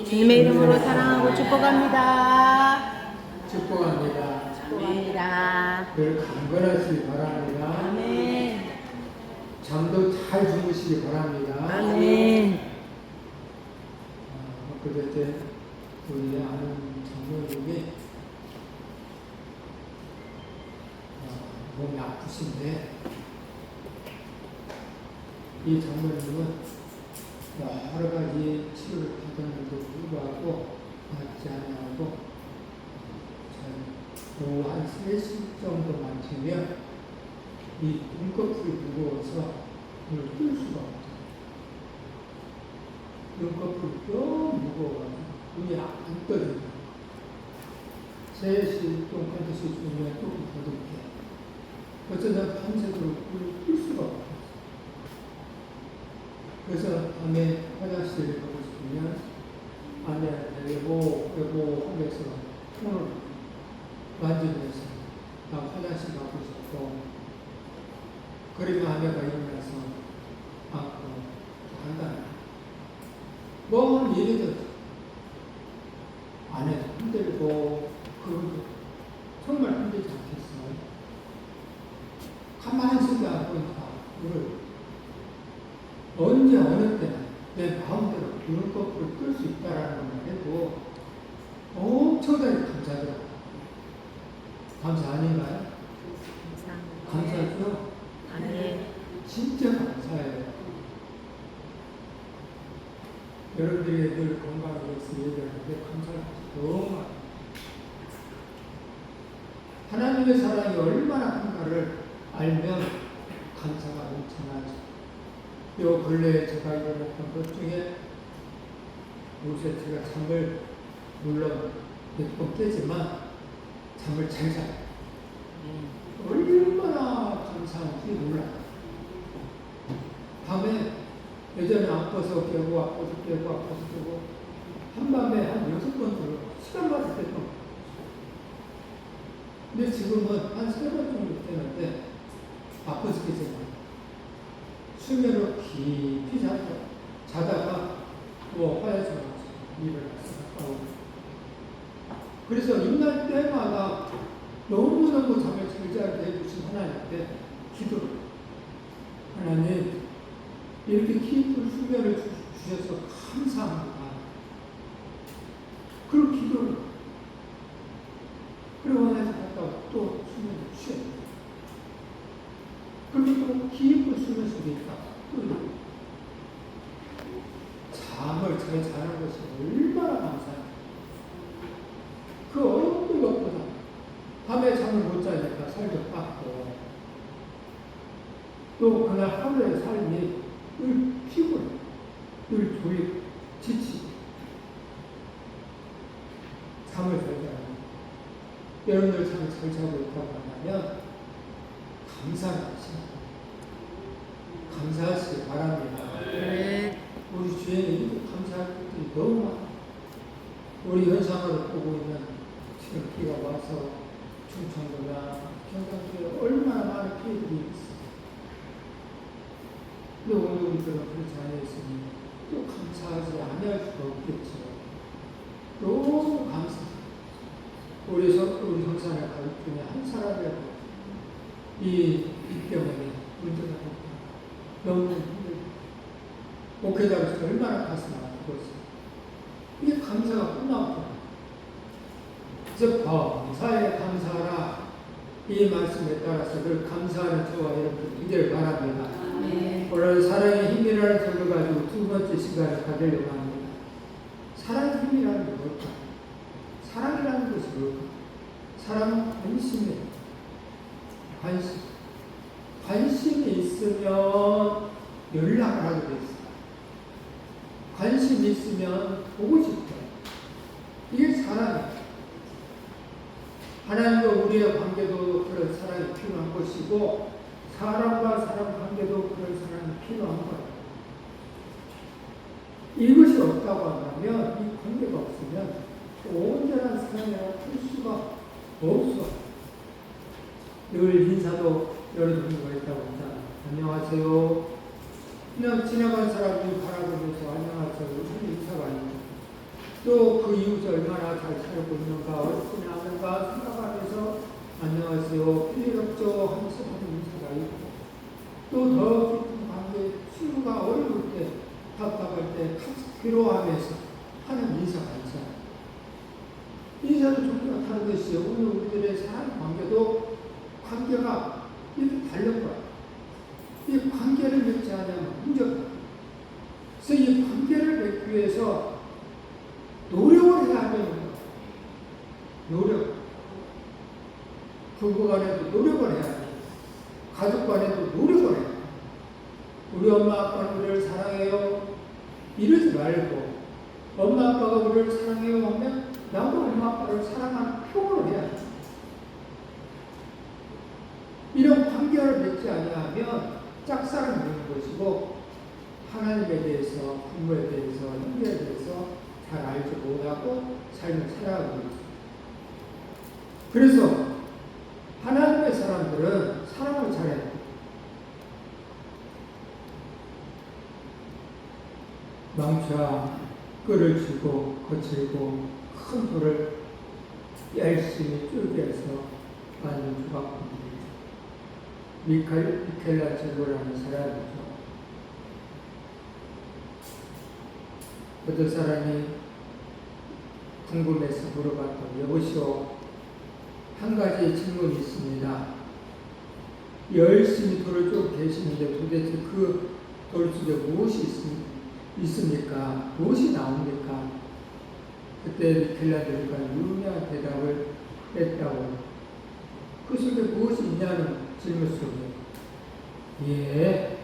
주님의 이름으로 사랑하고 축복합니다. 축복합니다. 축복합니다. 늘 강건하시기 바랍니다. 아멘. 잠도 잘 주무시기 바랍니다. 아멘. 그때 우리 아는 장로님이 몸이 아프신데 이 장로님은 여러 가지 치료를 받았는데도 불구하고 낫지 않아하고 오후 한 3시 정도만 되면 이 눈꺼풀이 무거워서 눈을 뜰 수가 없어요. 눈꺼풀이 너무 무거워가지고 눈이 안 떠져요. 3시 동안 반드시 주면 또 더듬게. 어쩌다 밤새도록 눈을 뜰 수가 없어요. 그래서 밤에 화장실에 가고 싶으면 안에 여보 하면서 손을 만지면서 나 화장실 가고 싶고 그러면 아내가 일어나서 한다. 뭔 일이든 아내도 힘들고 그러고 정말 힘들지 않겠어요? 가만히 있지 않고 이걸 언제 어느 때나 내 마음대로 눈꺼풀을 끌 수 있다라는 것만 해도 엄청나게 감사하더라고요. 감사 아닌가요? 감사하죠? 아멘. 진짜 감사해요. 여러분들이 늘 건강하게 있으면 얘기하는데 감사하죠. 너무 많아요. 하나님의 사랑이 얼마나 큰가를 알면 감사가 넘쳐나죠. 요 근래에 제가 일어났던 것 중에 요새 제가 잠을 물론 몇 번 깨지만 잠을 잘 자요. 얼마나 감사한지 몰라요. 밤에 예전에 아파서 깨고 한밤에 한 6번 정도 시간 맞을 때도 근데 지금은 한 3번 정도 되는데 아파서 깨지만 수면으로 깊이 자다가 화장실 가서 일어나서 그래서 일날 때마다 너무너무 잠을 잘 자게 해주신 하나님께 기도를 하나님 이렇게 깊은 수면을 주셔서 감사합니다. 그리고 기도를 그리고 화장실 갔다가 또 수면을 취해요. 그리고 또 깊은 수면 속에 있다. 잠을 잘 자는 것이 얼마나 감사해요. 그 어느 것보다 밤에 잠을 못 자니까 살도 빠고 또 그날 하루의 삶이 늘 피곤해, 늘 졸리고 지치고 잠을 잘 자요. 여러분들 잠을 잘 자고 있다고 한다면 감사하시기 바랍니다. 네. 우리 주에는 감사할 것들이 너무 많아요. 우리 현상으로 보고 있는 지금 비가 와서 충청도나 경상도에 얼마나 많은 피해들이 있어요. 근데 오늘 우리들은 그렇지 않았으니 또 감사하지 아니할 수가 없겠죠. 너무 감사해요. 우리 성산의 가족 중에 한 사람이라도 이 병에 문제가 없다. 너무 힘들고 목회자로서 얼마나 가슴 아프고 있어요. 이게 감사가 끝나고 그래서 범사에 감사하라 이 말씀에 따라서 늘 감사하는 저와 여러분 이들 바랍니다. 오늘 사랑의 힘이라는 점을 가지고 두 번째 시간을 가지려고 합니다. 사랑의 힘이라는 게 뭘까? 사랑이라는 것이 뭘까? 사랑은 관심이에요. 관심이 있으면 연락을 하게 돼 있어요. 관심이 있으면 보고 싶어요. 이게 사랑이에요. 하나님과 우리의 관계도 그런 사랑이 필요한 것이고 사람과 사람 관계도 그런 사랑이 필요한 거예요. 이것이 없다고 한다면 이 관계가 없으면 온전한 사랑이라고 할 수가 없어. 늘 인사도 여러분과 있다고 합니다. 안녕하세요. 그냥 지나간 사람들이 바라보면서 안녕하세요. 인사가 아닙니다. 또 그 이웃이 얼마나 잘 살고 있는가, 어떻게 하는가 생각하면서 안녕하세요, 필요없죠 하면서 하는 인사가 있고, 또 더 깊은 관계, 친구가 어려울 때, 답답할 때 괴로워하면서 하는 인사가 있잖아요. 인사도 종류가 다른 것이요. 오늘 우리들의 사람 관계도 관계가 이렇게 다른 거야. 이 관계를 맺지 않으면 문제가. 그래서 이 관계를 맺기 위해서 노력을 해야 되는 거야. 노력. 부부 간에도 노력을 해야 돼. 가족 간에도 노력을 해야 돼. 우리 엄마 아빠는 우리를 사랑해요. 이러지 말고, 엄마 아빠가 우리를 사랑해요 하면 나도 엄마 아빠를 사랑하는 표현을 해야 돼. 이런 관계를 맺지 아니하면 짝사랑이 되는 것이고, 하나님에 대해서, 부모에 대해서, 형제에 대해서 잘 알지 못하고 삶을 살아가고 있습니다. 그래서 하나님의 사람들은 사랑을 잘해요. 망치와 끈을 쥐고 거칠고 큰 돌을 열심히 쫄겨서 만든 조각품입니다. 미켈란젤로라는 사람이죠. 어떤 사람이 궁금해서 물어봤더니, 여보시오, 한 가지 질문이 있습니다. 열심히 돌을 쫓고 계시는데 도대체 그 돌 속에 무엇이 있습니까? 무엇이 나옵니까? 그때 미켈란젤로가 유명한 대답을 했다고. 그 속에 무엇이 있냐는 질문 속에, 예,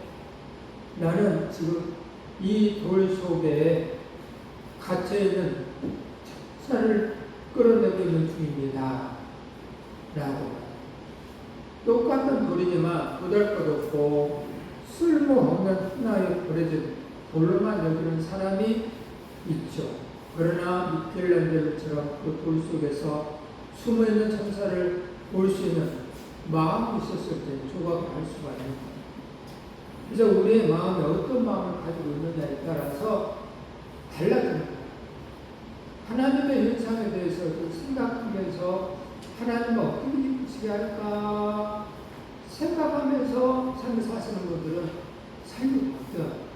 나는 지금 이 돌 속에 갇혀있는 쌀을 끌어내고 있는 중입니다. 라고. 똑같은 돌이지만 보잘것없고 쓸모없는 하나의 버려진 돌로만 여기는 사람이 있죠. 그러나 미켈란젤로처럼 그 돌 속에서 숨어있는 천사를 볼 수 있는 마음이 있었을 때 조각을 할 수가 있는 거예요. 그래서 우리의 마음이 어떤 마음을 가지고 있느냐에 따라서 달라지는 거예요. 하나님의 현상에 대해서 생각하면서 하나님은 어떻게 기쁘시게 할까 생각하면서 삶을 사시는 분들은 삶이 바뀌어요.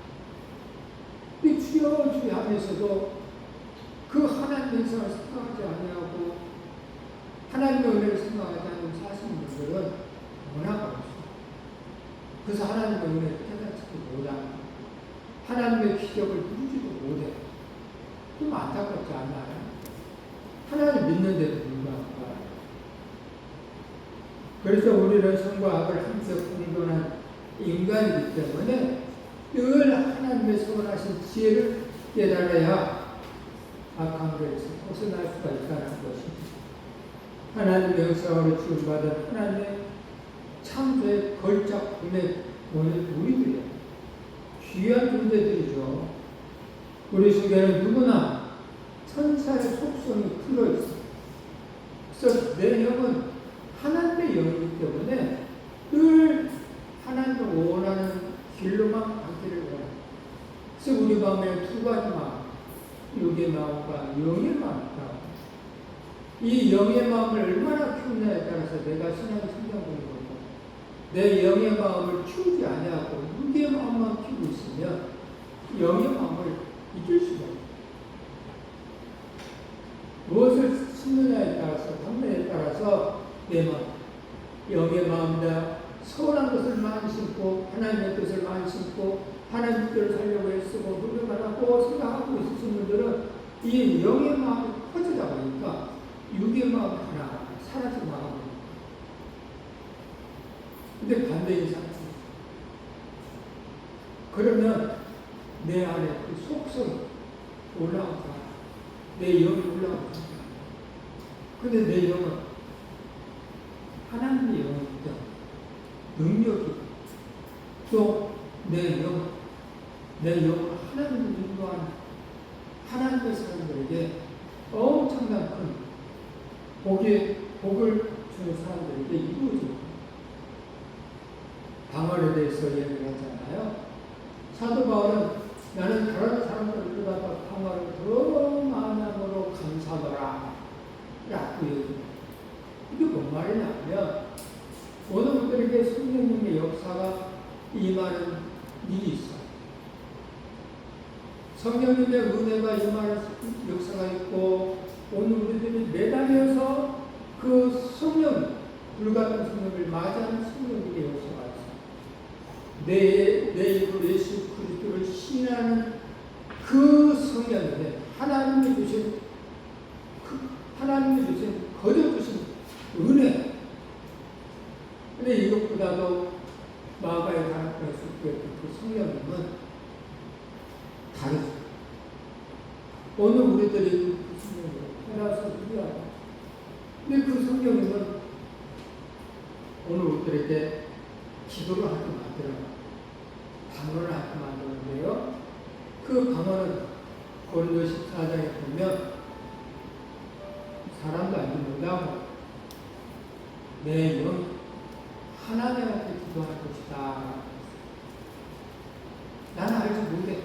이 주여 주여 하면서도 그 하나님의 현상을 생각하지 아니하고 하나님의 은혜를 생각하지 않는 사시는 분들은 문화가 없어요. 그래서 하나님의 은혜를 깨닫지도 못하고 하나님의 기적을 누리지도 못해요. 좀 안타깝지 않나요? 하나님 믿는데도 불구하고. 그래서 우리는 선과 악을 함께 공존한 인간이기 때문에 늘 하나님의 선하신 지혜를 깨달아야 악한 것에서 벗어날 수가 있다는 것입니다. 하나님의 역사로 지원받은 하나님의 창조의 걸작 분의 우리들이에요. 귀한 존재들이죠. 우리 속에는 누구나 천사의 속성이 들어있어요. 그래서 내 영은 하나님의 영이기 때문에 늘 하나님을 원하는 길로만 가기를 원해요. 그래서 우리 마음에 두 가지 마음, 육의 마음과 영의 마음이다. 이 영의 마음을 얼마나 키우냐에 따라서 내가 신앙이 성장하는 거고, 내 영의 마음을 키우지 아니하고 육의 마음만 키우고 있으면 영의 마음을 이길 수가 없어요. 무엇을 심느냐에 따라서, 담느냐에 따라서 내 마음, 영의 마음이다. 선한 것을 많이 심고 하나님의 뜻을 많이 심고 하나님의 뜻을 살려고 애쓰고 노력을 하고 생각하고 있으신 분들은 이 영의 마음이 커지다 보니까 육의 마음 하나 사라진 마음입니다. 근데 반대인 상태. 그러면 내 안에 그 속성이 올라오다. 내 영이 올라오다. 근데 내 영은 하나님의 영이니까 능력이 또 내 영을 하나님을 인도하는 하나님의 사람들에게 엄청난 큰 복을 주는 사람들에게 이루어집니다. 방언에 대해서 얘기를 하잖아요. 사도 바울은 나는 다른 사람들보다 방언을 더 많이 보여줍니다. 이게 뭔 말이냐면 어느 분들에게 성령님의 역사가 임하는 일이 있어요. 성령님의 은혜가 임하는 역사가 있고 오늘 우리들이 매달려서 그 성령, 불같은 성령을 맞이하는 성령님의 역사가 있어요. 내 입으로 예수 그리스도를 신하는 그 성령인데 하나님이 주신 거저주신 은혜. 근데 이것보다도 마가의 다락방에 속했던 그 성령님은 다르죠. 오늘 우리들이 그 성령을 해라서 우리하고. 근데 그 성령님은 오늘 우리들에게 기도를 하게 만들어요. 방언을 하게 만드는데요. 그 방언은 고린도 14장에 보면 사람도 알지 못하고 내 영이 하나님한테 기도할 것이다. 나는 알지 못해.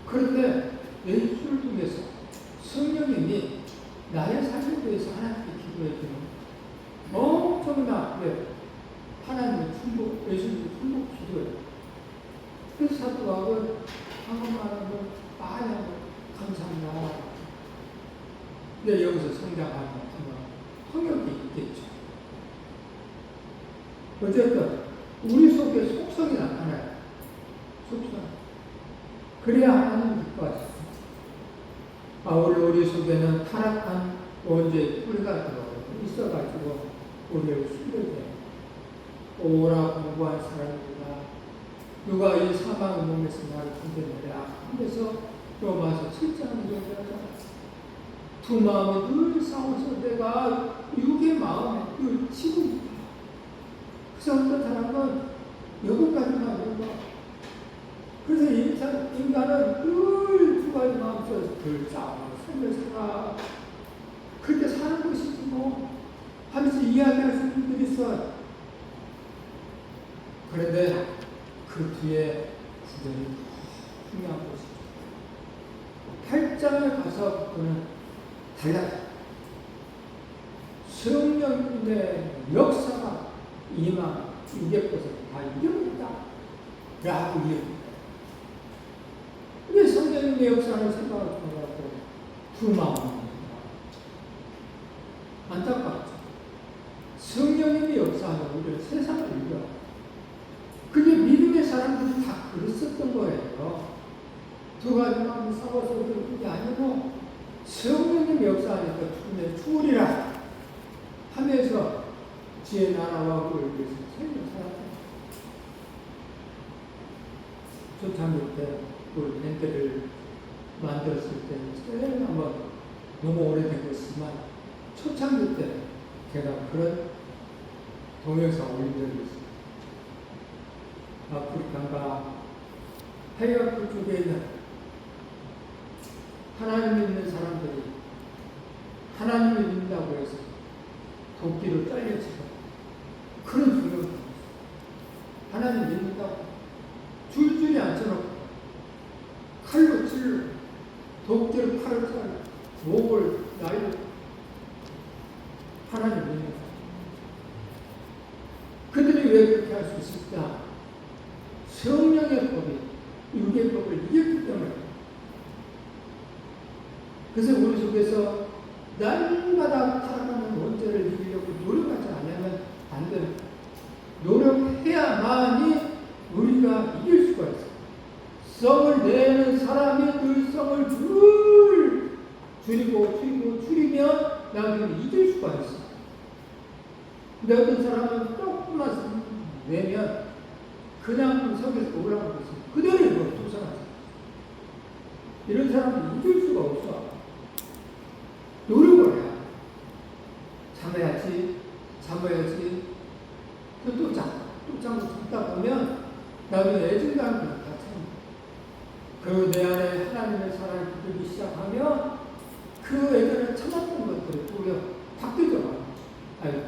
그런데 내 입술을 통해서 성령님이 나의 삶을 위해서 하나님께 기도해주는 엄청나게 하나님의 충복, 예수님의 충복 기도예요. 그래서 사도 바울은 한번만은 많이 하고 감사합니다. 근데 여기서 성장하는 통역이 있겠죠. 어쨌든 우리 속에 속성이 나타나요. 속성. 그래야 하나님 기뻐하죠. 바울 우리 속에는 타락한 원죄의 뿌리가 있어가지고 우리를 숨겨줘요. 오라 공부한 사람입니다. 누가 이 사망의 몸에서 나를 건져내랴 하면서 로마서 7장을 얘기하잖아요. 두 마음이 늘 싸워서 내가 육의 마음에 늘 지금 그래서 어떤 사람은 여기까지만 이런 거. 그래서 인간은 늘 두 가지 마음속에서 늘 싸워 삶을 살아. 그렇게 사는 것이지 뭐 하면서 이야기할 사람들이 있어요. 그런데 그 뒤에 구절이 중요한 것이죠. 8장에 가서부터는 달라요. 성령님의 역사가 임한 이게 것을 다 이겨냈다. 라고 이해합니다. 근데 성령님의 역사를 생각을 하고 두 마음입니다. 안타깝죠. 성령님의 역사는 우리가 세상을 이겨. 그게 믿음의 사람들이 다 그랬었던 거예요. 두 가지 마음이 싸워서 그런 게 아니고 성령님의 역사하니까 죽으리라 하면서 지혜 나라와 그를 위해서 생을 살았다. 초창기 때 우리 밴드를 만들었을 때는 제일 한번 너무 오래된 것이지만 초창기 때 제가 그런 동영상 올린 적이 있어요. 아프리카가 해외 쪽에 있는 하나님 믿는 사람들이 하나님을 믿는다고 해서 도끼로 잘려치고 그런 중요한 하나님 믿는다고 줄줄이 앉혀놓고 칼로 찔러 도끼로 팔을 잘라 목을 날려 하나님 믿는 사람. 그들이 왜 그렇게 할 수 있을까? 성령의 법이 육의 법을 이겼기 때문에. 그래서 우리 속에서 날마다 타락하는 원죄를 이기려고 노력하지 않으면 안 돼요. 노력해야만이 우리가 이길 수가 있어요. 썩을 내는 사람이 그 썩을 줄이면 나중에 이길 수가 있어요. 근데 어떤 사람은 조금만 내면 그냥 석에서 올라가고 있어요. 그대로 도전하죠. 이런 사람은 이길 수가 없어. 노력을 해야 참아야지. 또 참다 보면 나중에 애증당을 다 참아. 그리고 내 안에 하나님의 사랑이 붙기 시작하면 그 애들은 참았던 것들이 오히려 바뀌더라. 아이고,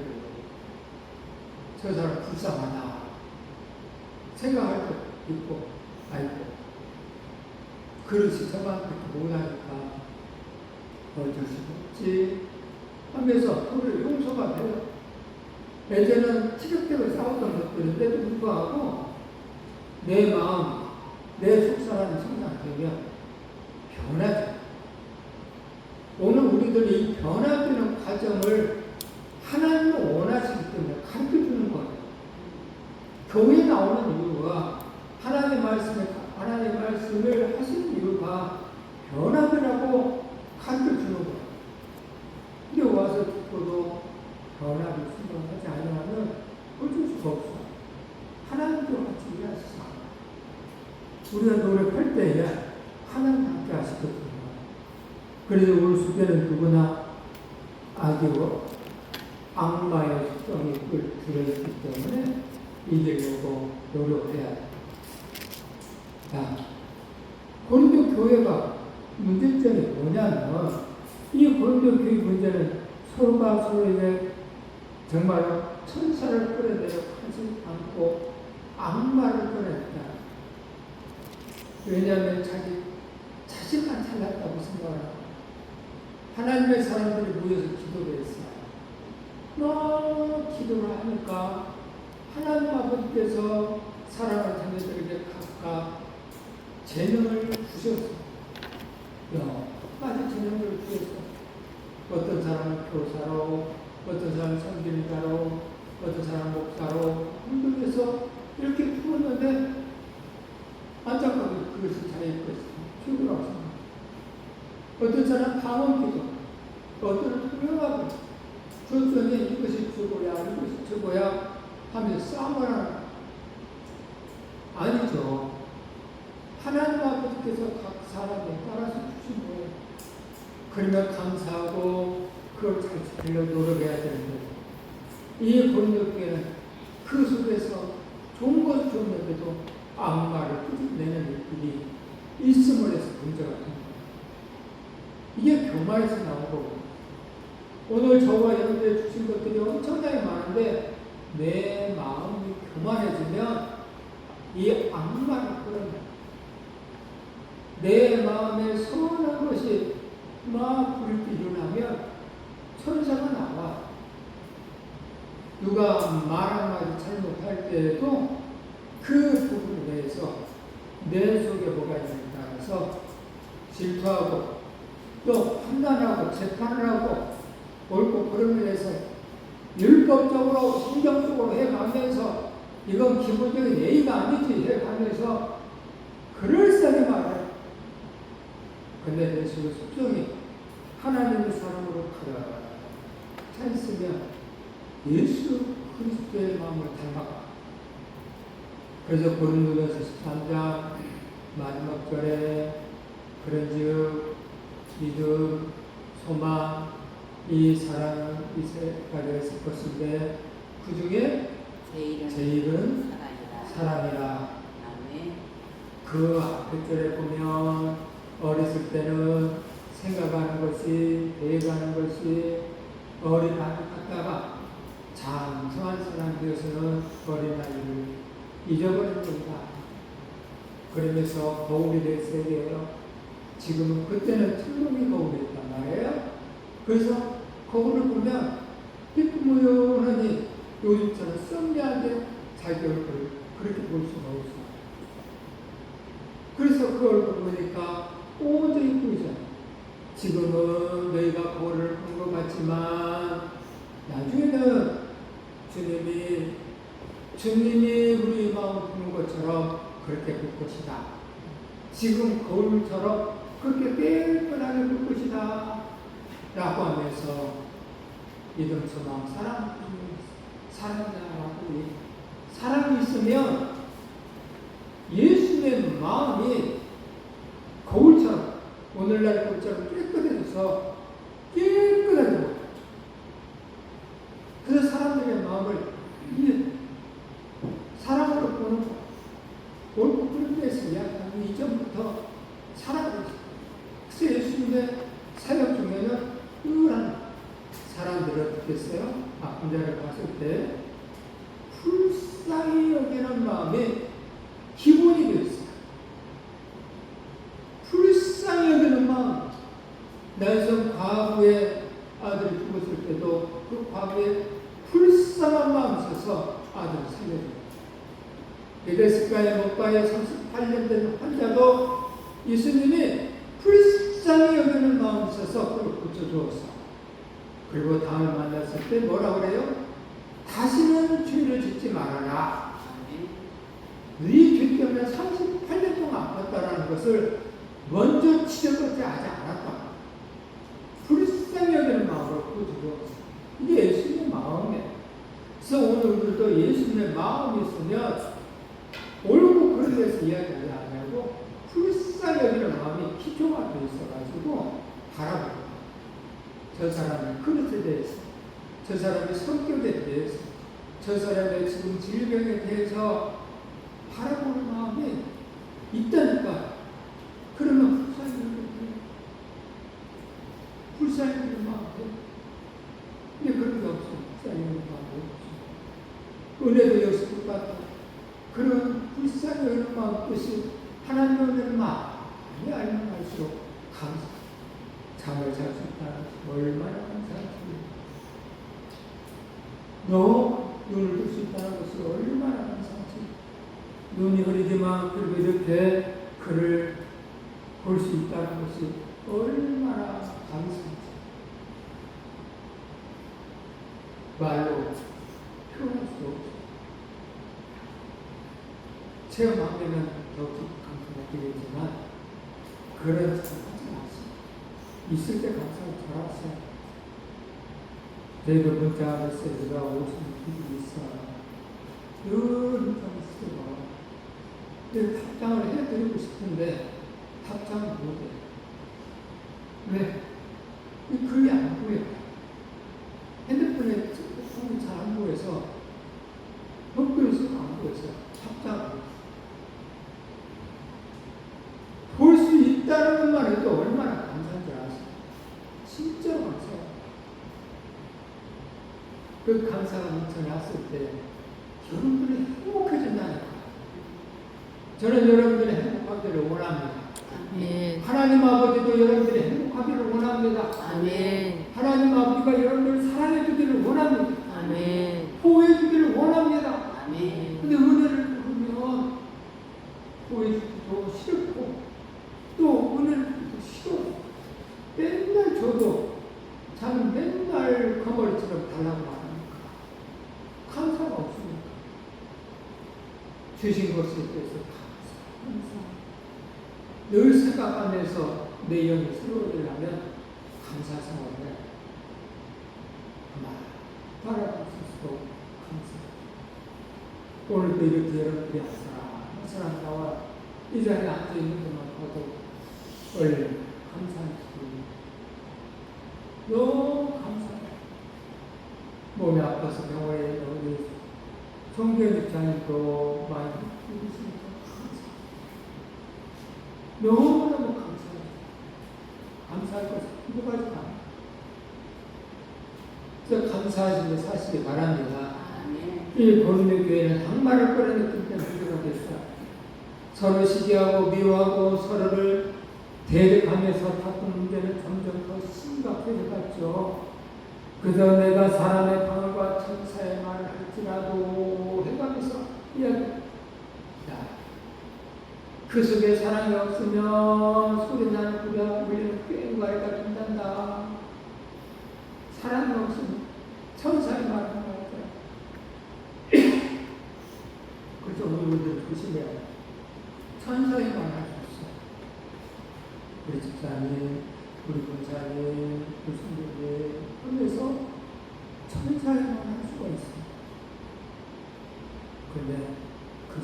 저 사람 불쌍하다 생각할 때 있고, 아이고, 그릇이 저만 그렇게 못하니까 어쩔 수 없지 하면서 서로 용서가 돼요. 예전에는 티격태격 싸웠던 것들인데도 불구하고 내 마음, 내 속사람이 성장되면 변하죠. 오늘 우리들이 이 변화되는 과정을 하나님이 원하시기 때문에 가르쳐주는 거예요. 교회에 나오는 이유가 하나님의 말씀을 하시는 이유가 변화되라고 가르쳐주는 거예요. 근데 와서 듣고도 변화를 순종하지 않으면 어쩔 수가 없어. 하나님과 같이 일하시죠. 우리가 노력할 때에 하나님 함께 하시거든요. 그래서 우리 속에는 누구나 악이고 악마의 속성이 들어있기 때문에 이기려고 노력해야 돼. 자, 고린도 교회가 문제점이 뭐냐면 이 고린도 교회 문제는 서로가 서로에게 정말 천사를 끌어내려 하지 않고 악마를 끌어냈다. 왜냐하면 자신만 잘났다고 생각하고 하나님의 사람들이 모여서 기도를 했어요. 너무 기도를 하니까 하나님 아버지께서 사랑하는 자녀들에게 각각 재능을 주셨어요. 여러 가지 재능을 주셨어요. 어떤 사람은 교사로, 어떤 사람은 선교사로, 어떤 사람은 목사로 힘들어서 이렇게 풀었는데 안타깝게 그것이 자기의 것이 최고라고 생각합니다. 어떤 사람은 방언기도, 어떤 투명하고 조선이 이것이 최고야, 이것이 최고야 하면서 싸움을 하는 아니죠. 하나님 아버지께서 각 사람에 따라서 주신 거예요. 그러면 감사하고 그걸 잘 지키려고 노력해야 되는 거예요. 이 고린도교회는 그 속에서 좋은 것을 줬는데도 악마를 끄집내는 일들이 있음을 해서 문제가 됩니다. 이게 교만에서 나온 거고 오늘 저와 여러분들 주신 것들이 엄청나게 많은데 내 마음이 교만해지면 이 악마를 끌어내. 내 마음에 선한 것이 막 부릴 때 일어나면 천사가 나와. 누가 말 한마디 잘못할 때에도 그 부분에 대해서 내 속에 뭐가 있는지 따라서 질투하고 또 판단하고 재판을 하고 옳고 그름에 대해서 율법적으로 성경적으로 해가면서 이건 기본적인 예의가 아니지 해가면서 그럴싸하게 말해. 근데 내 속의 속성이 하나님의 사랑으로 차있으면 예수 그리스도의 마음을 닮아가. 그래서 고린도전서 13장 마지막 절에 그런즉 믿음, 소망, 이 사랑은 이 세 가지가 있을 것인데 그 중에 제일은 사랑이라. 그 앞에 절에 보면 어렸을 때는 생각하는 것이 대해가는 것이 어린아이 같다가 장성한 사람 되어서는 어린아이를 잊어버린 겁니다. 그러면서 거울이 될 세계예요. 지금은 그때는 틀림이 거울이었단 말이에요. 그래서 거울을 보면 피부무연하니 요즘처럼 썸미하게 자기 얼굴을 그렇게 볼 수가 없어요. 그래서 그 얼굴 보니까 오저히 보이잖아요. 지금은 너희가 거울을 본 것 같지만 나중에는 주님이 우리 마음을 보는 것처럼 그렇게 볼 것이다. 지금 거울처럼 그렇게 깨끗하게 볼 것이다. 라고 하면서 믿음, 소망, 사랑이라고 사랑이 있으면 예수의 마음이 거울처럼 오늘날 거울처럼 깨끗해져서 깨끗하게 보여요. 그래서 사람들의 마음을 사랑으로 보는 거. 옳고 그른 데서 이야기하는 이전부터 사랑을 했어요. 그래서 예수님의 사역 중에는 우울한 사람들을 어떻게 했어요? 아픈 자를 봤을 때 불쌍히 여기는 마음이 기본이 되어 있어요. 불쌍히 여기는 마음. 나에서 과부의 아들이 죽었을 있을 때도 그 과부에 불쌍한 마음이 있어서 아들을 살려줘요. 베데스다의 목바에 38년 된 환자도 예수님이 불쌍히 여기는 마음이 있어서 그걸 고쳐주었어. 그리고 다음에 만났을 때 뭐라 그래요? 다시는 죄를 짓지 말아라. 네 죄 때문에 38년 동안 아팠다라는 것을 먼저 치료받지 않았다. 불쌍히 여기는 마음으로 고쳐주었어. 이게 예수님의 마음이에요. 그래서 오늘 우리도 예수님의 마음이 있으면 옳고 그런 데서 이야기하지 않냐고 불쌍히 여기는 마음이 기초가 되어 있어가지고 바라보고 저 사람의 그릇에 대해서, 저 사람의 성격에 대해서, 저 사람의 지금 질병에 대해서 바라보는 마음이 있다니까. 그러면 불쌍히 여기는 마음이 근데 그런 게 없어. 불쌍히 여기는 마음이 없어. 은혜도 역시 똑같아. 그런 불쌍히 여기는 마음 뜻이 하나님의 은혜를 많이 알면 할수록 감사. 잠을 잘 수 있다는 것이 얼마나 감사합니다. 눈을 뜰 수 있다는 것이 얼마나 감사하지. 눈이 흐리지만 그리고 이렇게 그를 볼 수 있다는 것이 얼마나 감사하지. 말로 표현할 수 없어. 체험하면 더 감사가 되겠지만 그런 참 하지 마세요. 있을 때 감사를 잘하세요. 저희도 문자 메시지가 오시는 분들이 있어. 늘 문자 메시지가 답장을 해드리고 싶은데 답장을 못해. 왜? 이 글이 안 보여. 핸드폰에 잘 안 보여서 헛글에서 안 보여서 답장을 볼 수 있다는 것만 해도 얼마나 감사한지 아세요? 진짜 감사해요. 그 감사가 넘쳐났을 때 여러분들이 행복해진다니까. 저는 여러분들이 행복하기를 원합니다. 아멘. 하나님 아버지도 여러분들이 행복하기를 원합니다. 아멘. 하나님 아버지가 여러분들을 사랑해 주기를 원합니다. 아멘. 보호해 주기를 원합니다. 아멘. 근데 은혜를 부르면 보호해 주기도 싫고 또 은혜를 주기도 싫어. 맨날 줘도 자는 맨날 거머리처럼 달라고 하니까 감사가 없으니까 주신 것에 대해서 감사. 늘 생각 안에서 내 영이 새로워지려면 감사 생활을 해. 바라볼 수 있도록 감사. 오늘도 이렇게 여러분들이 한 사람 나와 이 자리에 앉아있는 것만 봐도 얼른 감사합니다. 너무 감사해요. 몸이 아파서 병원에 우리 종교 집사님도 많이 힘드시니까 감사해요. 너무너무 감사해요. 감사할 것이 부족하지 않아요. 그래서 감사하시는 사시기 바랍니다. 이 보름의 교회는 항마를 끌어냈기 때문에 부족하겠어요. 서로 시기하고 미워하고 서로를 대립하면서 다툰 문제는 점점 더 심각해져 갔죠. 그저 내가 사람의 방과 천사의 말을 할지라도 해가면서 이야기합니다. 그 속에 사랑이 없으면 소리나는 구려 울리는 꽹과리가 된단다. 사랑이 없으면 천사의 말을 하는 거예요. 그래서 우리들 조심해야 돼요. 천사의 말을 할 수 없어요. 우리 집사님, 우리 권사님, 우리 성도님 하면서 천사의 말을 할 수가 있어요. 그런데 그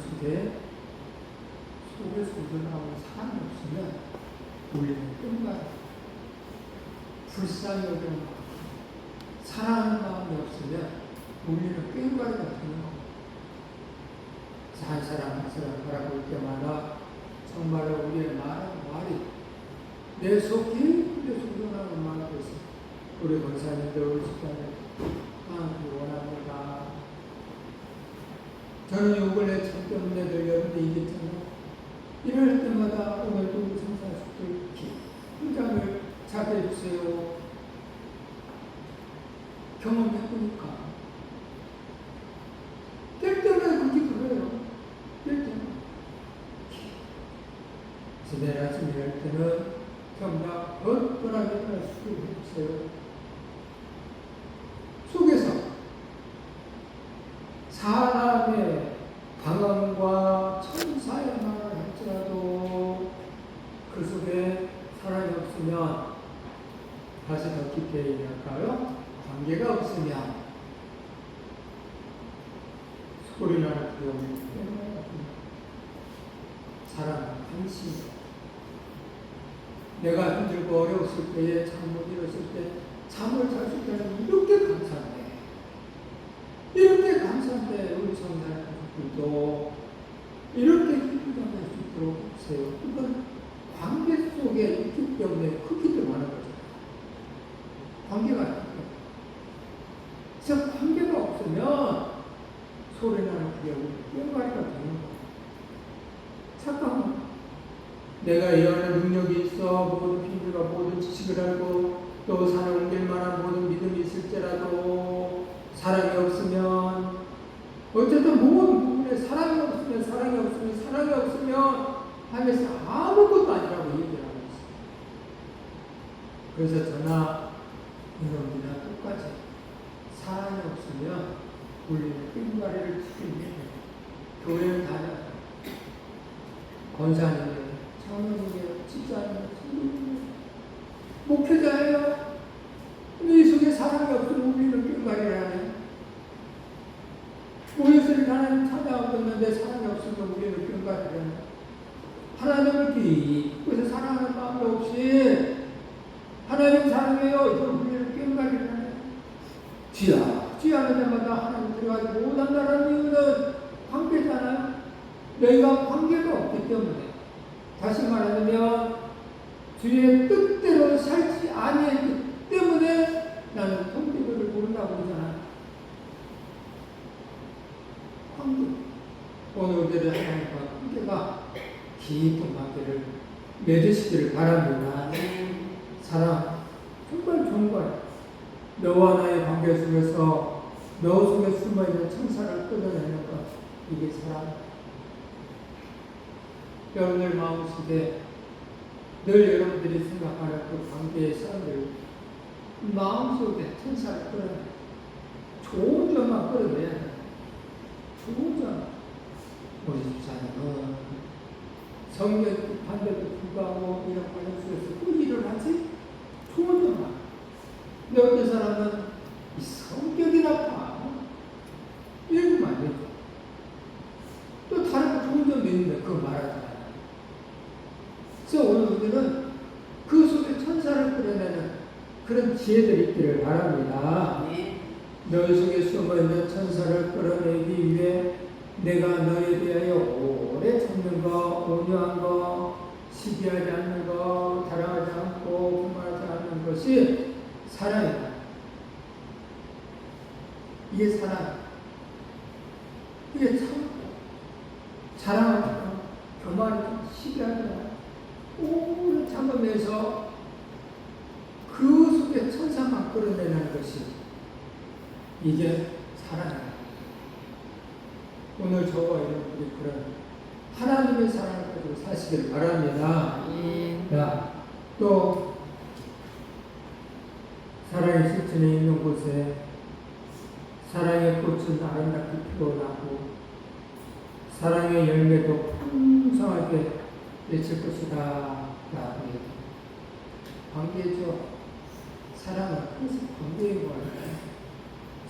속에서 우러나오는 사랑이 없으면 우리는 끈가루, 불쌍히 여기는 마음, 사랑하는 마음이 없으면 우리는 끈가루가 되는 겁니다. 한 사람 한 사람 바라볼 때마다 정말로 우리의 말이 내 속 깊은데서 우러나오는 마음이 있어요. 우리 권사님들, 우리 집사님 하나님 원합니다. 저는 요걸 내 참 때문에 늘 여러분들 얘기했잖아요. 이럴 때마다 오늘도 우리 성사식들 한 장을 작게 해주세요. 경험해보니까 뗄 때마다 그렇게 그래요. 뗄 때마다. 그래서 내일 아침에 할 때는 정말 어떠하게 수고 해주세요. 속에서 사람의 방언과 천사의 말을 할지라도 그 속에 사랑이 없으면 다시 더 깊게 얘기할까요? 관계가 없으면 소리나는 두려움이 때문에 사랑은 관심이다. 내가 힘들고 어려웠을 때에 잠 못 일었을 때 잠을 잘 수 있다는 이렇게 감사한데 이렇게 감사한데 우리 성도들 가족들도 이렇게 기쁘게 할 수 있도록 해주세요. 이건 관계 속에 있기 때문에 크기 때문에 거죠. 관계가 있기 때문에. 그래서 관계가 없으면 소리나는 두려움이 뿅가리가 되는 거예요. 잠깐만. 내가 이러한 능력이 있어 모든 비밀과 모든 지식을 알고 또 산에 옮길 만한 모든 믿음이 있을지라도 사랑이 없으면 어쨌든 모든 부분에 사랑이 없으면 하면서 아무것도 아니라고 얘기를 하고 있어요. 그래서 저나 여러분이나 똑같이 사랑이 없으면 우리는 끈가리를 지키는 교회를 다녀요. 권사님이에요. 장로님이에요. 집사님이에요. 목회자예요. 이 속에 사랑이 없으면 우리는 끈가리를 하네. 모여서 하나님 찾아오고 있는데 사랑이 없으면 우리는 끈가리를 하네. 하나님을 깊이 사랑하는 마음이 없이 하나님 사랑해요. 이걸 우리는 끈가리를 하네. 지하는 데마다 하나님 들어가지 못한다는 이유는 관계잖아요. 너희가 관계가 없기 때문에. 다시 말하면 주의 뜻대로 살지 아니했기 때문에 나는 통기도를 모른다고 그러잖아요. 관계. 오늘들의 하나님과 관계가 깊은 관계를 맺으시기를 바랍니다. 사랑 정말 좋은 거예요. 너와 나의 관계 속에서 너 속에 숨어있는 천사를 끌어내는 것, 이게 사랑. 여러분들 마음속에 늘 여러분들이 생각하는 그 관계의 사람들 마음속에 천사를 끌어내. 좋은 점만 끌어내야 돼. 좋은 점. 우리 집사님은 성경 반대도 불구하고 이런 관계 속에서 그 일을 하지? 좋은 점만. 근데 어떤 사람은 이 성격이 나빠. 이러면 안 되죠. 또 다른 좋은 점도 있는데 그거 말하잖아요. 그래서 오늘 우리는 그 속에 천사를 끌어내는 그런 지혜들이 있기를 바랍니다. 네. 너희 속에 숨어있는 천사를 끌어내기 위해 내가 너희에 대하여 오래 참는 거, 온유한 거, 시기하지 않는 거, 타락하지 않고 분하지 않는 것이 사랑이다. 이게 사랑. 이게 참 자랑하지 마. 교만하지 마. 시기하지 마. 오래 참으면서 그 속에 천사만 끌어내는 것이 이게 사랑이다. 오늘 저와 여러분들이 그런 하나님의 사랑을 가지고 사시길 바랍니다. 자, 또 사랑의 실천에 있는 곳에 사랑의 꽃은 아름답게 피어나고 사랑의 열매도 풍성하게 맺힐 것이다. 라고 관계죠. 사랑은 항상 관계인 거예요.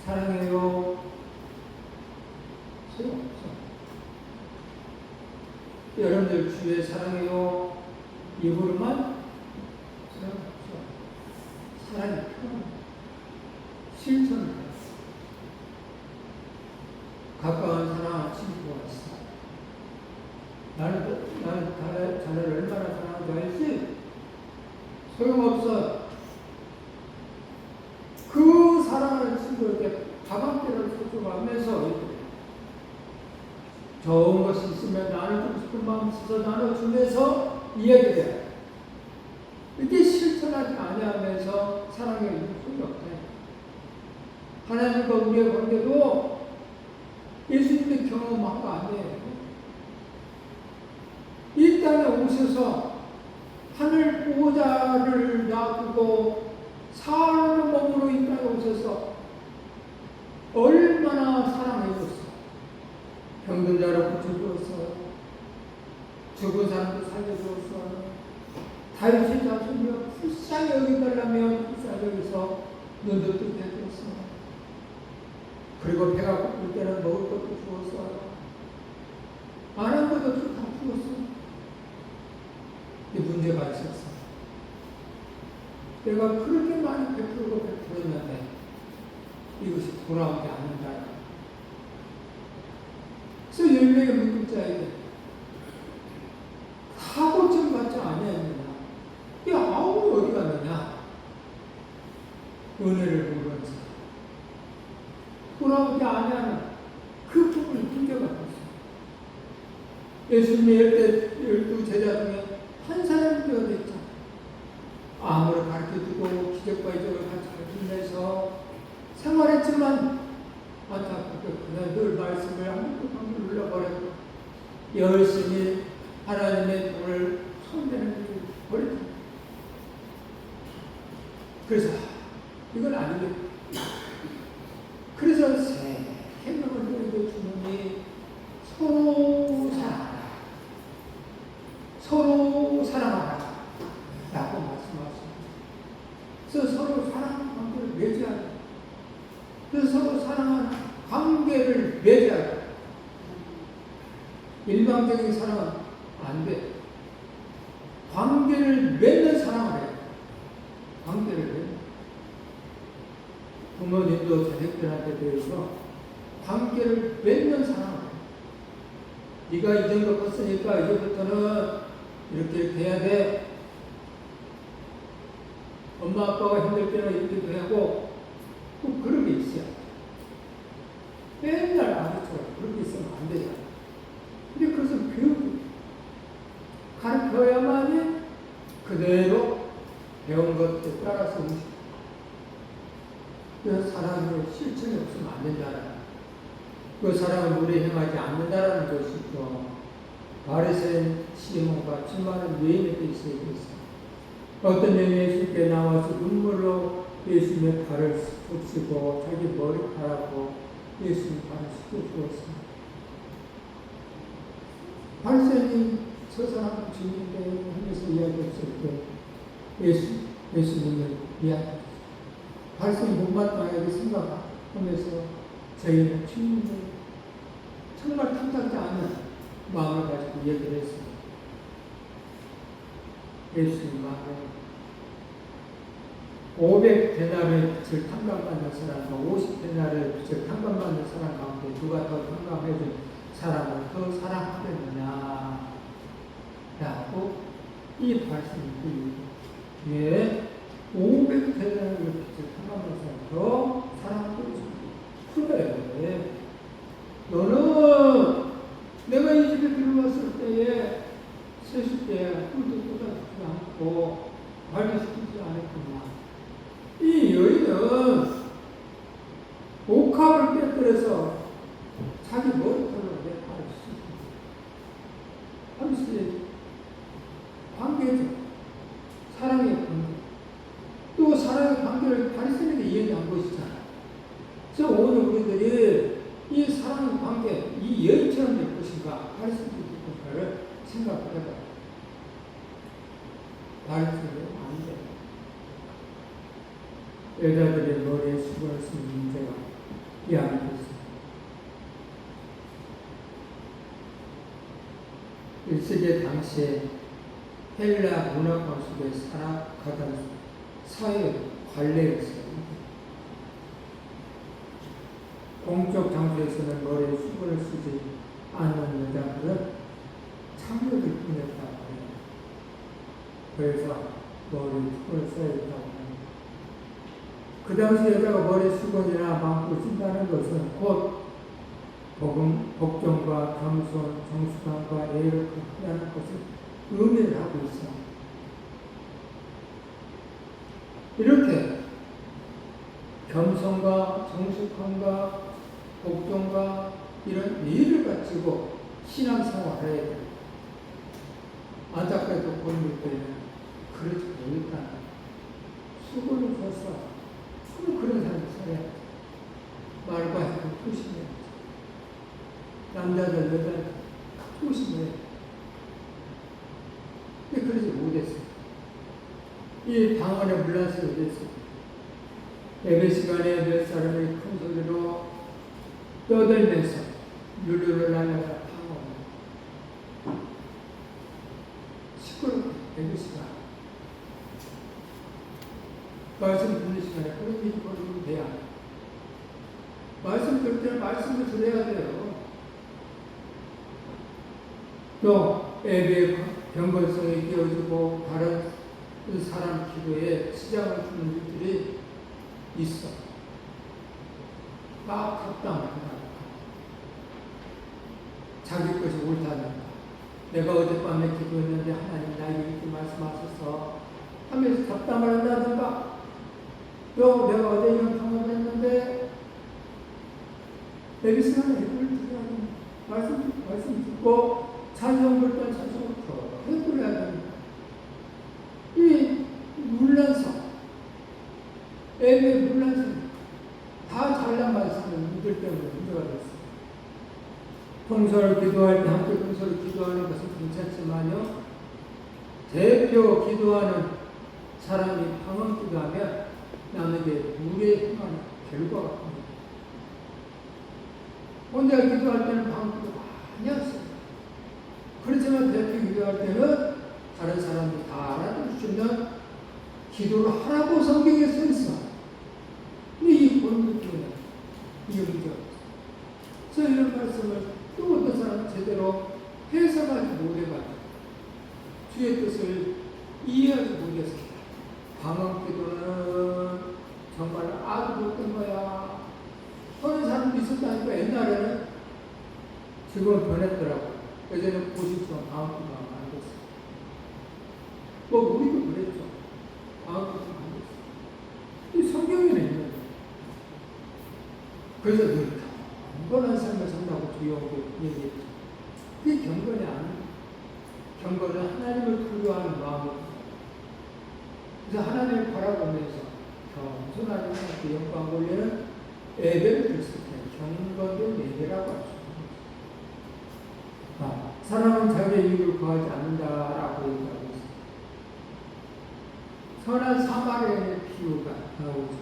사랑해요. 소용없어. 여러분들 주위에 사랑해요. 입으로만 소용없어. 사랑이 필요합니다. 실천을 해요. 가까운 사랑하는 친구가 있어. 나는 자네를 얼마나 사랑하는지 알지? 소용없어. 그 사랑하는 친구에게 가방대를 소중하면서 좋은 것이 있으면 나눠주고 싶은 마음 있어서 나눠주면서 이야기를 해요. 이렇게 실천하지 아니하면서 사랑의 소용이 없네. 하나님과 우리의 관계도 예수님의 경험한 거 아니에요. 이 땅에 오셔서 하늘 보호자를 놔두고 사는 몸으로 이 땅에 오셔서 얼마나 사랑해줬어. 병든 자를 고쳐주었어. 죽은 사람도 살려주었어. 다윗의 자손이여 불쌍히 여기달라며 불쌍히 여기서 눈도 뜨게 해줬어. 그리고 배가 고플 때는 먹을 것도 주었어. 안 한 것도 다 주었어. 이 문제가 있었어. 내가 그렇게 많이 베풀었는데 이것이 돌아오지 않는다. 그래서 10명의 문자에게 다 고침받지 아니하느냐. 이 9이 어디 갔느냐. 은혜를 모르면서 돌아오지 아니하는 그 부분이 문제가 있었어요. 예수님의 12 제자 중에 한 사람이 되어졌죠. 암을 가르쳐주고 기적과 이적을 같이 가르치면서 생활했지만 안타깝게 그냥 늘 말씀을 아무것도 눌러버렸고 열심히 하나님의 돈을 손대는 일을 버렸죠. 그래서 이건 아니겠다. 그래서 새 생명을 누리고 주님이 서로 사랑하라. 서로 사랑하라. 라고 말씀하십니다. 그래서 서로 사랑 관계를 맺어야 돼. 그래서 서로 사랑하는 관계를 맺어야 돼. 일방적인 사랑은 안 돼. 관계를 맺는 사랑을 해. 관계를 맺는. 부모님도 자식들한테 대해서 관계를 맺는 사랑을 해. 네가 이 정도 컸으니까 이제부터는 이렇게 돼야 돼. 엄마 아빠가 힘들 때는 이렇게 되고 꼭 그런 게 있어요. 맨날 아무처럼 그렇게 있으면 안 되잖아. 근데 그것은 교육이 가르쳐야만이 그대로 배운 것에 따라서 움직여. 그 사랑의 실천이 없으면 안 된다는 그 사랑을 우리 행하지 않는다라는 것이죠. 바리새인 시몬과 수많은 유인에도 있어야 되겠어요. 어떤 여인이 예수께 나와서 눈물로 예수님의 발을 씻고 자기 머리카락으로 예수님 발을 씻겨주었습니다. 바리새인이 저 사람 주인인데 하면서 이야기했을 때 예수님을 이야기했어요. 바리새인이 못마땅하게 생각하면서 저희는 주님을 정말 탐탁지 않은 마음을 가지고 얘기를 했습니다. 예수님 말에 500데나리의 빚을 탕감받는 사람과 50데나리의 빚을 탕감받는 사람 가운데 누가 더 탕감해준 사람을 더 사랑하겠느냐 라고 이 말씀이 왜 500데나리의 빚을 탕감받는 사람을 더 사랑하고 있습니다. 그래 너는 내가 이 집에 들어왔을 때에 셋을 때 꿀도 쏟아주지 않고 관리시키지 않았구나. 이 여인은 옥합을 깨뜨려서 자기 머리털로 내 발을 씻고 함수의 관계죠. 사랑의 관계. 또 사랑의 관계를 바리새인에게 이해한 것이잖아. 그래서 오늘 우리들이 이 사랑의 관계, 이 여인처럼 될 것인가 바리새인이 될 것인가를 생각을 해봐요. 바리새인은 안 돼. 여자들의 머리에 수건을 쓰는 문제가 이 안에 있습니다. 1세기 당시에 헬라 문화권 속에 살아가던 사회 관례였어요. 공적 장소에서는 머리에 수건을 쓰지 않는 여자들은 창녀들 뿐이었다고 해요. 그래서 머리에 수건을 써야 했다고 합니다. 그 당시 여자가 머리에 수건이나 망토를 쓴다는 것은 곧 복종과 겸손, 정숙함과 예의를 갖는다는 것을 의미를 하고 있어요. 이렇게 겸손과 정숙함과 복종과 이런 예의를 가지고 신앙생활을 해야 돼요. 안타깝게도 본인들 때는 그렇지 못했다. 수고를 줬어. 그런 사람이 살아야 돼. 말과 행동 조심해야 돼. 남자들, 여자들 조심해야 돼. 근데 그러지 못했어. 이 방언에 물란스가 됐어. 예배 시간에 몇 사람이 큰 소리로 떠들면서 룰루를 날려라 방언. 시끄럽게 예배 시간. 말씀 듣는 시간에 그런 일이 벌어지면 돼야 돼. 말씀 들을 때는 말씀을 들어야 돼요. 또 예배의 경건성이 끼어지고 다른 사람 기도에 지장을 주는 일들이 있어. 막 합당한다. 자기 것이 옳다는가. 내가 어젯밤에 기도했는데 하나님 나에게 이렇게 말씀하셔서 하면서 답답을 한다든가. 또 내가 어제 이런 경험을 했는데 예배 시간에 예배를 드려야 됩니다. 말씀 듣고 찬송 부를 땐 찬송을 더 해드려야 됩니다. 이 물란성, 예배 물란성 다 잘난 말씀은 이들 때문에 문제가 됐어요. 동서를 기도할 때 함께 동서를 기도하는 것은 괜찮지만요. 대표 기도하는 사람이 방언 기도하면 남에게 물에 행하는 결과가 옵니다. 혼자 기도할 때는 방언 기도 많이 하세요. 그렇지만 대표 기도할 때는 다른 사람들이 다 알아들을 수 있는 기도를 하라고 성경에 써 있어. 근데 이 본문 때문에 이게 문제가 없어. 그래서 이런 말씀을 또 어떤 사람은 제대로 해석하지 못해가지고 주의 뜻을 이해하지 못했습니다. 방언 기도는 정말 아주 못된 거야. 그런 사람도 있었다니까. 옛날에는 지금은 변했더라고. 예전에 고식처럼 방언 기도가 안 됐어. 뭐 우리도 그랬죠. 방언 기도가 안 됐어. 이 성경에는 있는 거예요. 그래서 늘 경건한 삶을 산다고 주여오고 얘기했죠. 그게 경건이 아니에요. 경건은 하나님을 두려워하는 마음이에요. 그래서 하나님을 바라보면서 겸손하게 하나님께 영광 올리는 예배를 드렸을 때 경건된 예배라고 하죠. 사람은 자기의 이익을 구하지 않는다라고 얘기하고 있습니다. 선한 사마리아인의 비유가 나오죠.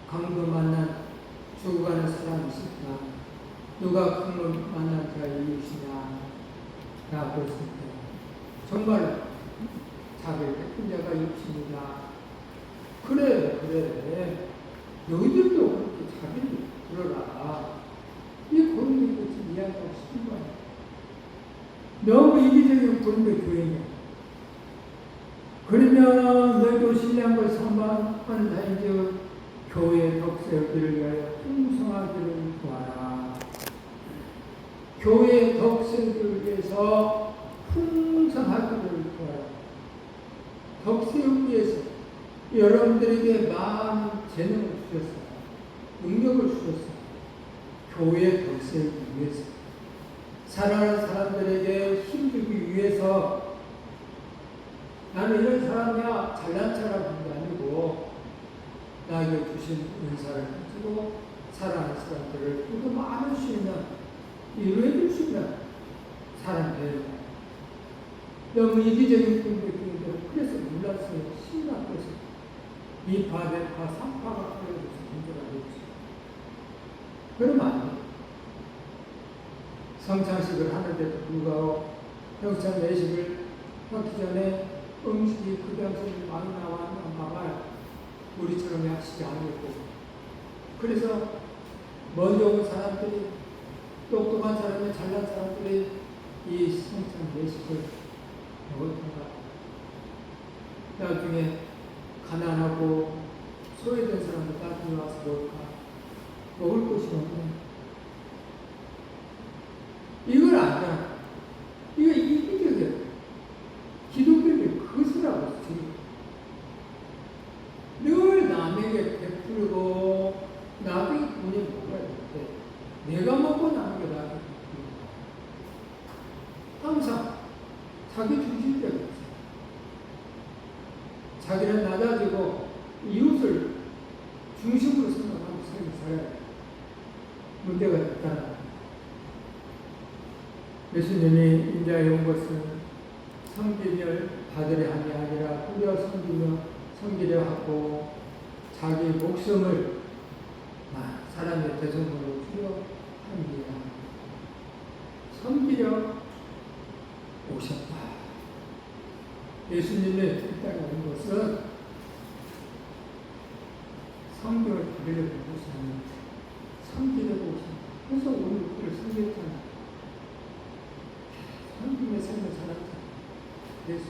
강도 만난 죽어가는 사람이 있을까? 누가 강도 만난 자의 이웃이냐? 라고 했을 때 정말 자기를 베푼 자가 이웃입니다. 그래. 너희들도 그렇게 자기를 들어라. 이 고린도 같은 이야기하고 싶은 거야. 너무 이기적인 고린도 교회냐. 그러면 너희도 신령을 선반하는 자인즉 교회의 덕세우기를 위하여 풍성하기를 구하라. 교회의 덕세우기를 위해서 풍성하기를 구하라. 덕세우기 위해서 여러분들에게 많은 재능을 주셨어요. 능력을 주셨어요. 교회의 덕세우기 위해서. 사랑하는 사람들에게 힘주기 위해서. 나는 이런 사람이야 잘난 척하는 게 아니고 나에게 주신 은사를 가지고 사랑하는 사람들을 또 많을 수 있는 이루어 줄 수 있는 사람 되는 거예요. 너무 이기적인 분들은 그래서 물란성이 심각해서 이파대파 삼파가 그래서 문제가 되죠. 그러면 안 돼요. 성찬식을 하는데도 불구하고 평창 내식을 하기 전에 음식이 그 당시에 많이 나왔나 봐봐요. 우리처럼 약식이 아니고. 그래서 먼저 온 사람들이, 똑똑한 사람이, 잘난 사람들이 이 성찬 내식을 먹었던가. 나중에 가난하고 소외된 사람들 나중에 와서 먹을 것이 없네. 이걸 안다. 이거 이기적이야. 기독교의 그것이라고 지금 늘 남에게 베풀고 내가 먹고 나는 게 나아. 항상 자기 중심적이야. 자기는 낮아지고 이웃을 중심으로 생각하고 삶을 살아야 돼. 문제가 있다. 예수님이 인자에 온 것은 섬기며 받으려 함이 아니라 꾸려 섬기며 섬기려 하고 자기 목숨을 사람의 대성으로 주려 합니다. 섬기려 오셨다. 예수님의 이 땅에 온 것은 성경을 받으려고 오셨는데 섬기려고 오셨다. 그래서 오늘 그를 섬겼잖아. 섬김의 삶을 살았다. 그래서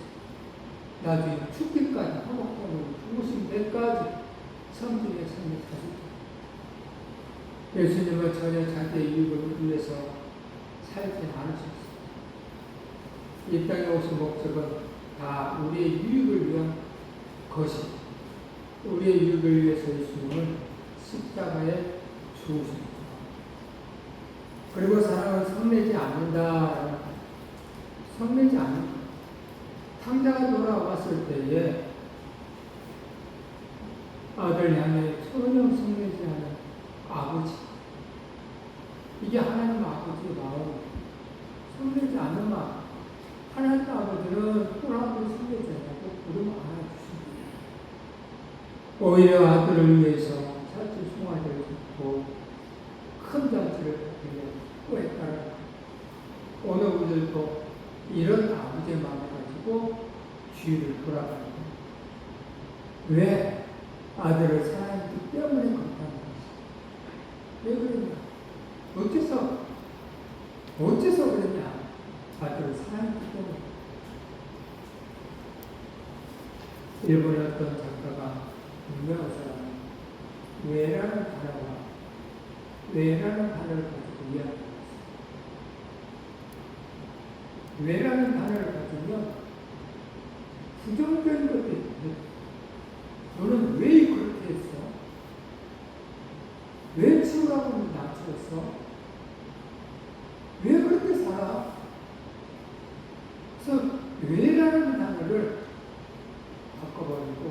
나중에 죽기까지 화목함으로 죽으신 때까지 섬김의 삶을 살았다. 예수님은 전혀 자기의 이익을 위해서 살지 않으셨습니다. 이 땅에 오신 목적은 다 우리의 유익을 위한 것이, 우리의 유익을 위해서 예수님은 십자가에 죽으십니다. 그리고 사랑은 성내지 않는다. 성내지 않는다. 탕자가 돌아왔을 때에 아들 향해 전혀 성내지 않은 아버지, 이게 하나님 아버지의 마음, 성내지 않는 마음. 하나님 아버지는 꿀하고 성내지 않고 부르면 안아주십니다. 오히려 아들을 위해서 살찐 송아지를 짓고 큰 잔치를 꾸에 따라 오늘 우리들도 이런 아버지의 마음을 가지고 주위를 돌아갑니다. 왜? 아들을 사랑했기 때문에 그렇다는 것이죠. 왜 그러냐? 어째서 그러냐? 아들을 사랑했기 때문에. 일본의 어떤 작가가 유명한 사람은 왜라는 단어를 가지고 이야기합니다. 왜라는 단어를 가지면 부정적인 것도 있는데 너는 왜 그렇게 했어? 왜 치우라고 낮추었어? 왜 그렇게 살아? 그래서 왜라는 단어를 바꿔버리고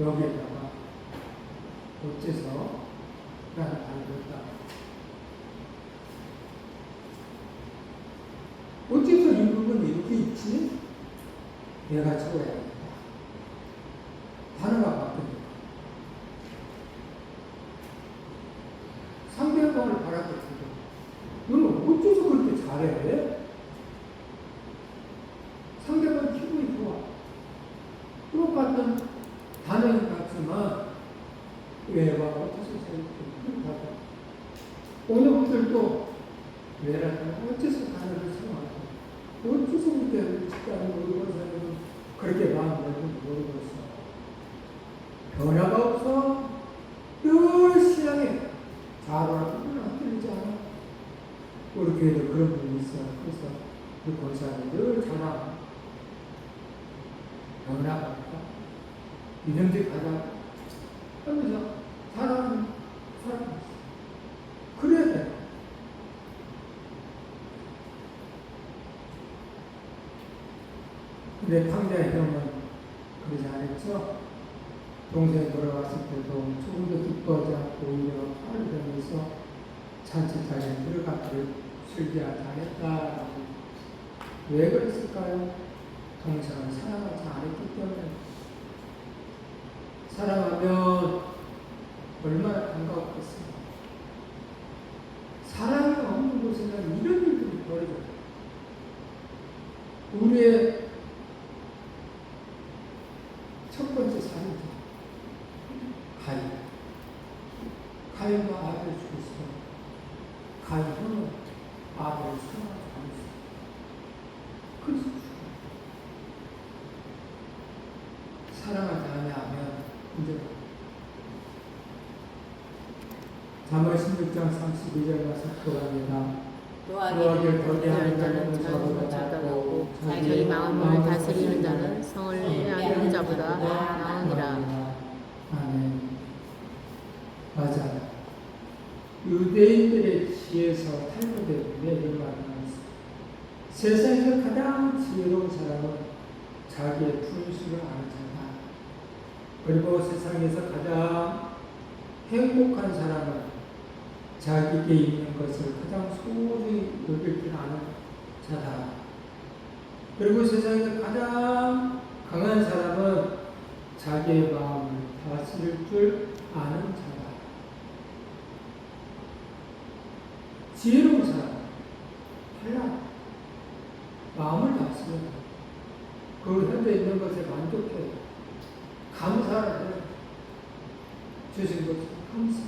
여기에다가 어째서 라는 단어를 딱 어째서 이 부분이 이렇게 있지? 내가 채워야겠다. 단어가 바뀌니까. 상대방을 바라보고 너는 어째서 그렇게 잘해? 상대방 기분이 좋아. 똑같은 단어인 것 같지만 왜와 어째서 이렇게 받아? 오늘 분들도 왜라는 어째서 단어를 사용하고 어째서 그렇게 직장을 모르고 사람은 그렇게 마음을 모르고 있어. 변화가 없어. 늘 신앙에 자라고 틀리지 않아. 우리 교회도 그런 분이 있어. 그래서 그 권사님이 늘 자라. 변화가 없다. 믿음직하다. 하면서 사랑하는 사람이 있어. 그래야 돼. 근데 탕자의 형은 그러지 않았죠. 동생이 돌아왔을 때도 조금도 기뻐하지 않고 오히려 화를 내면서 잔치자리에 들어가기를 즐기하지 않았다. 왜 그랬을까요? 동생은 사랑하지 않았기 때문에. 사랑하면 얼마나 반가웠겠어요. 사랑이 없는 곳에는 이런 일들이 벌어져요. 우리의 첫 번째 살인자 가인과 아벨을 죽였어. 가인은 아벨을 사랑하지 않았어. 그래서 죽어. 사랑하지 않으면 문제가. 잠언 16장 32절 말씀 합니다. 노하기를 더디하는 자는 저보다 작다고 자기 마음을 다스리는 자는 성을 해하는 자보다 나으니라. 아멘. 맞아. 유대인들의 지혜에서 탈무되는데 이런 말을 하였습니다. 세상에서 가장 지혜로운 사람은 자기의 분수를 아는 자다. 그리고 세상에서 가장 행복한 사람은 자기에게 있는 것을 가장 소중히 여길 줄 아는 자다. 그리고 세상에서 가장 강한 사람은 자기의 마음을 다스릴 줄 아는 자다. 지혜로운 사람, 달라. 마음을 다스려. 그 현재 있는 것에 만족해. 감사를 해. 주신 것에 감사.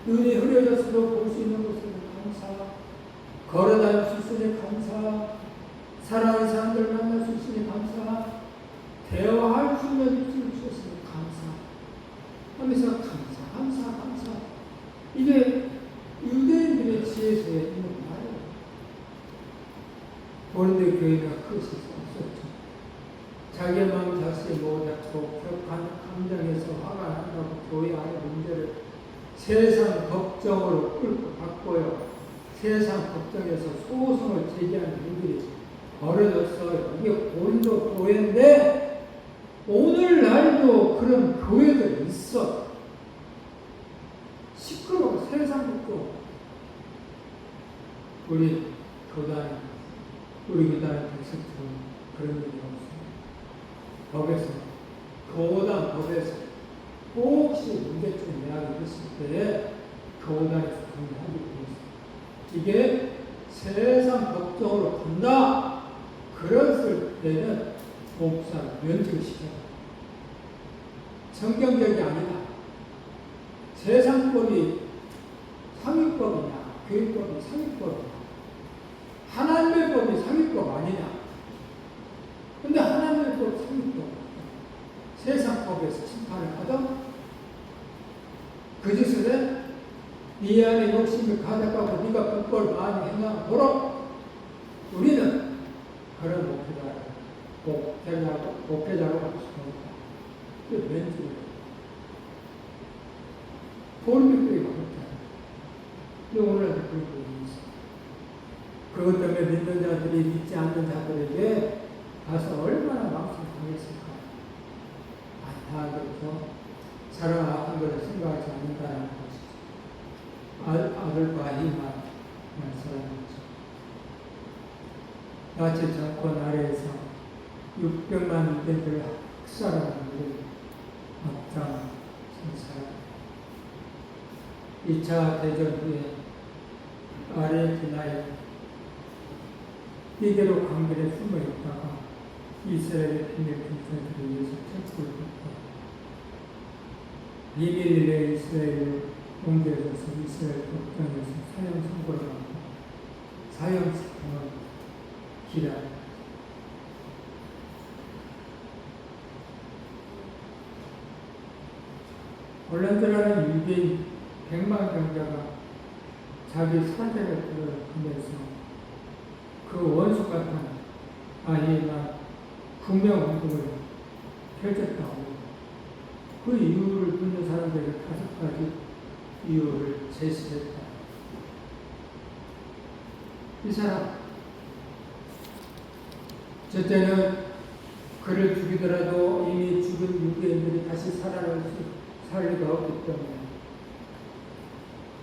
눈이 흐려졌어도 볼 수 있는 것에 감사. 걸어다닐 수 있으니 감사. 사랑하는 사람들 만날 수 있으니 감사. 대화할 수 있는 입술을 주셨으니 감사. 하면서 감사. 이게 유대인들의 지혜서에 있는 말이에요. 고린도 교회가 그것이 없었죠. 자기의 마음 자신이 못잡고 격한 감정에서 화가 난다고 교회 안의 문제를 세상 걱정으로 끌고 바꿔요. 세상 걱정에서 소송을 제기하는 일들이 벌어졌어요. 이게 고린도 교회인데 오늘날도 그런 교회들이 있어. 시끄러워. 세상 걱정. 우리 교단 백성처럼 그런 일이 없어요. 법에서, 교단 법에서 혹시 문제점 이야기 했을 때에 교단에서 정리하기 위해서 이게 세상 법정으로 간다. 그랬을 때는 목사를 면직시켜요. 성경적이 아니다. 세상법이 상위법이냐, 교육법이 상위법이냐, 하나님의 법이 상위법 아니냐. 근데 하나님의 법 상위법. 세상법에서 심판을 받아? 그 짓을 해? 네 안에 욕심을 가득하고 네가 법을 많이 행하도록 우리는 그런 목회자로 할 수 없다. 그게 왠지 고린도교회가 그렇잖아요. 근데 오늘날 그런 부분이 있어요. 그것 때문에 믿는 자들이 믿지 않는 자들에게 가서 얼마나 망신 당했을까. 안타깝게도 사랑 아픈 것을 생각하지 않는다는 것이죠. 아들과 이만 사랑이죠. 나치 정권 아래에서 600만 유대인들을 학살하는 일을 앞장 선 사람. 2차 대전 후에 아르헨티나에 이대로 강변에 숨어 있다가 이스라엘의 비밀 군사들에 의해서 체포를 받고 비밀리에 이스라엘을 옮겨져서 이스라엘 법정에서 사형 선고를 받고 사형시켜서 기라. 올란드라는 유대인 100만 경자가 자기 사대를 들어가면서 그 원수 같은 아이가 구명운동을 펼쳤다고 그 이유를 듣는 사람들에게 5가지 이유를 제시했다. 이 사람 첫째는 그를 죽이더라도 이미 죽은 유대인들이 다시 살아날 리가 없기 때문에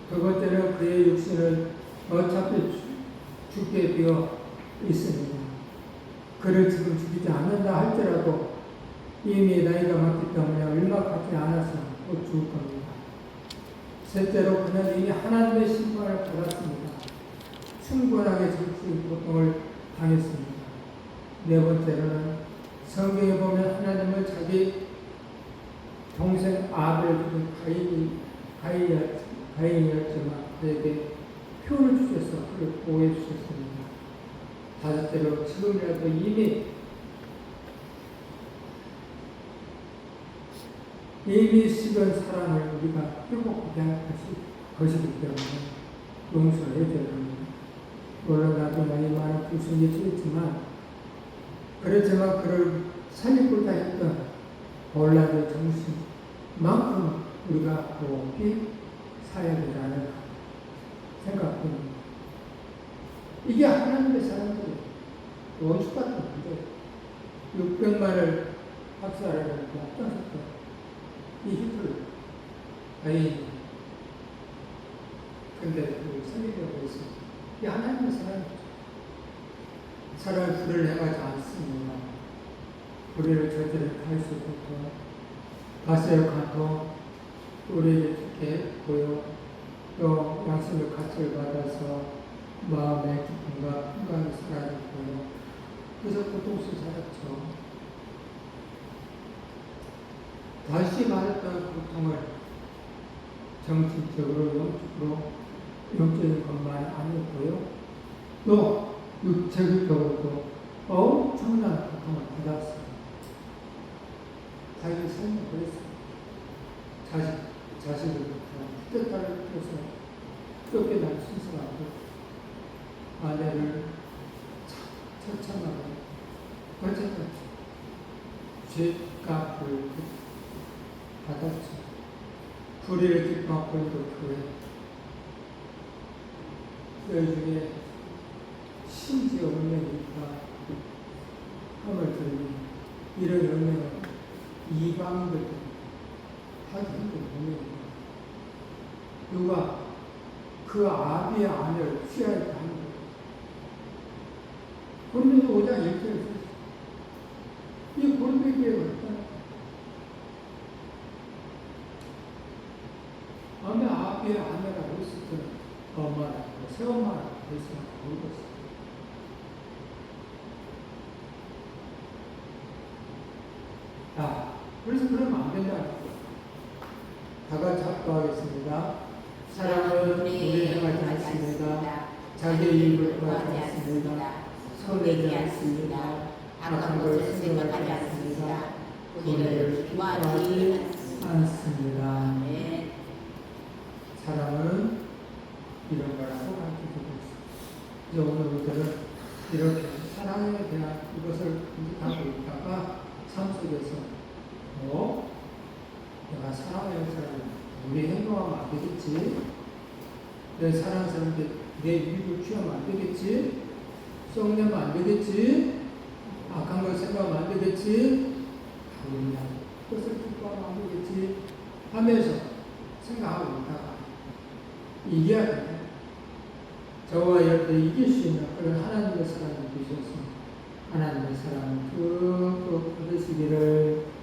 두 번째는 그의 육신은 어차피 죽게 되어 있습니다. 그를 지금 죽이지 않는다 할지라도 이미 나이가 많기 때문에 얼마 갖지 않아서 곧 죽을 겁니다. 셋째로 그는 이미 하나님의 심판을 받았습니다. 충분하게 정치적 고통을 당했습니다. 네 번째로는 성경에 보면 하나님은 자기 동생 아벨 죽은 가인이었지만 그에게 표를 주셔서 그를 보호해 주셨습니다. 다섯째로 지금이라도 이미 식은 사랑을 우리가 회복하게 할 것이기 때문에 용서해 줘야 합니다. 물론 나도 나이 많은 불순이 있지만 그렇지만 그를 살리고자 했던 올라의 정신만큼 우리가 높이 살아야 되지 않을까 생각합니다. 이게 하나님의 사람들이 원수 같은 문제. 600만을 학살하려고 앞장섰다. 이 히틀러. 아니, 근데 그 살리려고 했습니다. 이 하나님의 사람이죠. 사람은 불을 행하지 않습니다. 우리를 저들을 가르쳐줬고, 가세요 가도 우리에게 좋게 보여, 또 양심의 가치를 받아서 마음의 기쁨과 평강이 사라졌고요. 그래서 고통스레 살았죠. 다시 말했던 고통을 정신적으로, 영적인 것만 아니고요. 또 육체적으로도 엄청난 고통을 받았어요. 자기 삶을 그랬어요. 자식으로부터 뜻다를 통해서 쫓겨난 신성하고 아내를 처참하게 어쨌든 죄값을 받았죠. 불의를 뒷받고 있는 교회 중에 심지어 운명이니까 함을 들으니 이런 운명은 이방인들도 하기 힘든 운명입니다. 누가 그 아비의 아내를 취하게 하는 거예요. 고린도서 5장 1절에 이 고린도교회가 어떤 어느 아비의 아내라고 했을 때는 엄마라고 새엄마라고 했으면 모르겠어요. 그래서 그러면 안 된다는 거예요. 다 같이 합독하겠습니다. 사랑은 우리 행하지 않습니다. 자기의 입을 구하지 않습니다. 손해지 않습니다. 악한 것을 생각하지 않습니다. 손해를 기뻐하지 않습니다. 사랑은 이런 거라고 가르쳐주고 있습니다. 이제 오늘 우리들은 이렇게 사랑에 대한 이것을 하고 있다가 삶 속에서 내가 사랑하는 사람은 우리 행동하면 안 되겠지. 내 사랑하는 사람한테 내 입을 취하면 안 되겠지. 썩내면 안 되겠지. 악한 걸 생각하면 안 되겠지. 우리는 그것을 기뻐하면 안 되겠지 하면서 생각하고 있다가 이겨야 된다. 저와 여러분이 이길 수 있는 그런 하나님의 사랑을 주셔서 하나님의 사랑을 쭉 받으시기를